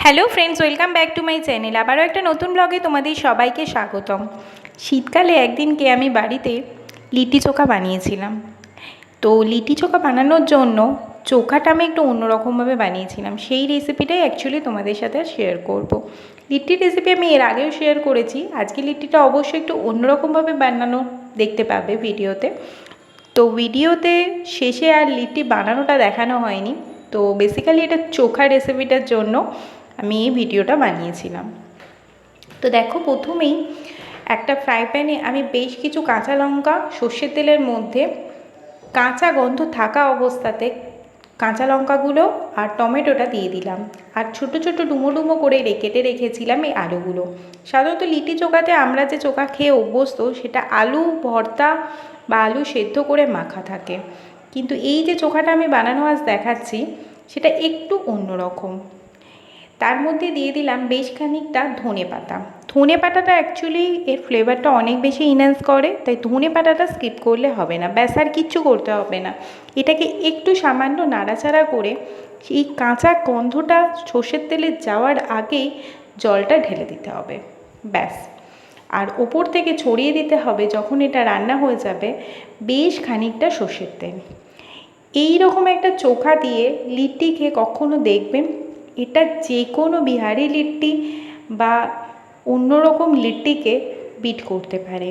Hello friends, welcome back to my channel. আবারও একটা নতুন ব্লগে তোমাদের সবাইকে স্বাগতম। শীতকালে একদিনকে আমি বাড়িতে লিট্টি চোখা বানিয়েছিলাম। তো লিট্টি চোখা বানানোর জন্য চোখাটা আমি একটু অন্যরকমভাবে বানিয়েছিলাম। সেই রেসিপিটাই অ্যাকচুয়ালি তোমাদের সাথে শেয়ার করব। লিট্টির রেসিপি আমি এর আগেও শেয়ার করেছি। আজকে লিট্টিটা অবশ্যই একটু অন্যরকমভাবে বানানো দেখতে পাবে ভিডিওতে। তো ভিডিওতে শেষে আর লিট্টি বানানোটা দেখানো হয়নি। তো বেসিক্যালি এটা চোখা রেসিপিটার জন্য আমি এই ভিডিওটা বানিয়েছিলাম। তো দেখো, প্রথমেই একটা ফ্রাই প্যানে আমি বেশ কিছু কাঁচা লঙ্কা সর্ষের তেলের মধ্যে কাঁচা গন্ধ থাকা অবস্থাতে কাঁচা লঙ্কাগুলো আর টমেটোটা দিয়ে দিলাম। আর ছোটো ছোটো ডুমো ডুমো করে কেটে রেখেছিলাম এই আলুগুলো। সাধারণত লিট্টি চোখাতে আমরা যে চোখা খেয়ে অভ্যস্ত সেটা আলু ভর্তা বা আলু সেদ্ধ করে মাখা থাকে, কিন্তু এই যে চোখাটা আমি বানানো আজ দেখাচ্ছি সেটা একটু অন্যরকম। তার মধ্যে দিয়ে দিলাম বেশ খানিকটা ধনে পাতা। ধনে পাতাটা অ্যাকচুয়ালি এর ফ্লেভারটা অনেক বেশি ইনহ্যান্স করে, তাই ধনে পাতাটা স্কিপ করলে হবে না, ব্যাস আর কিচ্ছু করতে হবে না। এটাকে একটু সামান্য নাড়াচাড়া করে এই কাঁচা গন্ধটা সর্ষের তেলে যাওয়ার আগেই জলটা ঢেলে দিতে হবে, ব্যাস। আর ওপর থেকে ছড়িয়ে দিতে হবে যখন এটা রান্না হয়ে যাবে বেশ খানিকটা সর্ষের তেল। এই রকম একটা চোখা দিয়ে লিট্টি খেয়ে কখনো দেখবেন, এটা যে কোনো বিহারি লিট্টি বা অন্যরকম লিট্টিকে বিট করতে পারে।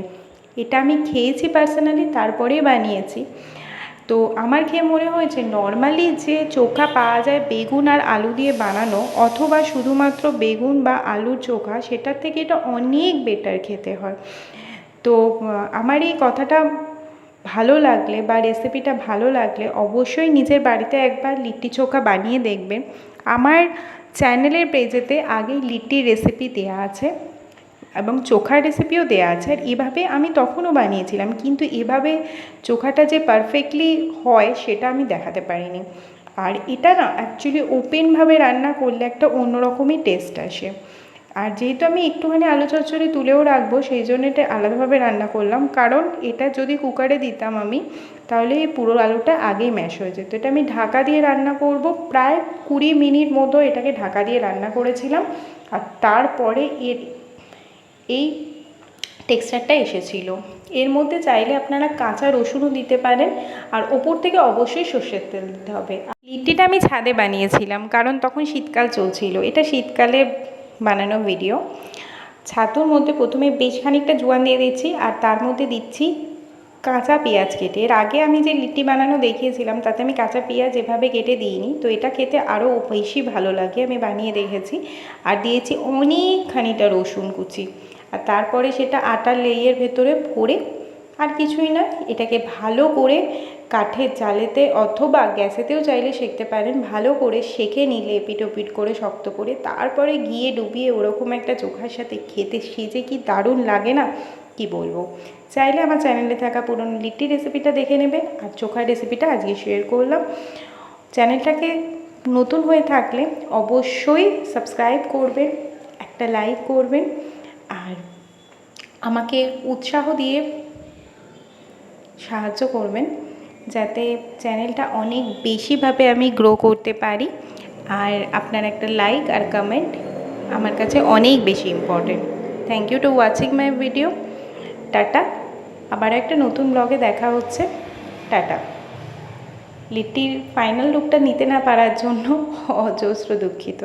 এটা আমি খেয়েছি পার্সোনালি, তারপরেই বানিয়েছি। তো আমার খেয়ে মনে হয়েছে নর্মালি যে চোখা পাওয়া যায় বেগুন আর আলু দিয়ে বানানো, অথবা শুধুমাত্র বেগুন বা আলুর চোখা, সেটার থেকে এটা অনেক বেটার খেতে হয়। তো আমার এই কথাটা ভালো লাগলে বা রেসিপিটা ভালো লাগলে অবশ্যই নিজের বাড়িতে একবার লিট্টি চোখা বানিয়ে দেখবেন। আমার চ্যানেলের পেজেতে আগেই লিট্টির রেসিপি দেওয়া আছে এবং চোখার রেসিপিও দেওয়া আছে। আর এভাবে আমি তখনও বানিয়েছিলাম, কিন্তু এভাবে চোখাটা যে পারফেক্টলি হয় সেটা আমি দেখাতে পারিনি। আর এটা না অ্যাকচুয়ালি ওপেনভাবে রান্না করলে একটা অন্যরকমই টেস্ট আসে। আর যেহেতু আমি একটুখানি আলু চচ্চড়ি তুলেও রাখবো, সেই জন্য এটা আলাদাভাবে রান্না করলাম। কারণ এটা যদি কুকারে দিতাম আমি, তাহলে এই পুরো আলুটা আগেই ম্যাশ হয়ে যেত। এটা আমি ঢাকা দিয়ে রান্না করব, প্রায় 20 মিনিট মতো এটাকে ঢাকা দিয়ে রান্না করেছিলাম। আর তারপরে এই টেক্সচারটা এসেছিল। এর মধ্যে চাইলে আপনারা কাঁচা রসুনও দিতে পারেন, আর ওপর থেকে অবশ্যই সর্ষের তেল দিতে হবে। লিট্টিটা আমি ছাদে বানিয়েছিলাম, কারণ তখন শীতকাল চলছিল। এটা শীতকালে বানানো ভিডিও। ছাতুর মধ্যে প্রথমে বেশ খানিকটা জোয়ান দিয়ে দিচ্ছি, আর তার মধ্যে দিচ্ছি কাঁচা পেঁয়াজ কেটে। এর আগে আমি যে লিট্টি বানানো দেখিয়েছিলাম তাতে আমি কাঁচা পেঁয়াজ এভাবে কেটে দিইনি, তো এটা খেতে আরও বেশি ভালো লাগে, আমি বানিয়ে দেখেছি। আর দিয়েছি অনেকখানিটা রসুন কুচি। আর তারপরে সেটা আটার লেইয়ের ভেতরে ভরে, আর কিছুই না, এটাকে ভালো করে কাঠের জালেতে অথবা গ্যাসেতেও চাইলে সেঁকতে পারেন, ভালো করে সেঁকে নিলে এপিট ওপিট করে শক্ত করে, তারপরে ঘিয়ে ডুবিয়ে ওরকম একটা চোখার সাথে খেতে সে যে কি দারুণ লাগে না, কি বলবো। চাইলে আমার চ্যানেলে থাকা পুরনো লিট্টি রেসিপিটা দেখে নেবেন। আর চোখার রেসিপিটা আজকে শেয়ার করলাম। চ্যানেলটাকে নতুন হয়ে থাকলে অবশ্যই সাবস্ক্রাইব করবেন, একটা লাইক করবেন, আর আমাকে উৎসাহ দিয়ে সাহায্য করবেন, যাতে চ্যানেলটা অনেক বেশিভাবে আমি গ্রো করতে পারি। আর আপনার একটা লাইক আর কমেন্ট আমার কাছে অনেক বেশি important. Thank you to watching my video. Tata, আবার একটা নতুন ব্লগে দেখা হচ্ছে। টাটা। লিট্টির ফাইনাল লুকটা নিতে না পারার জন্য অজস্র দুঃখিত।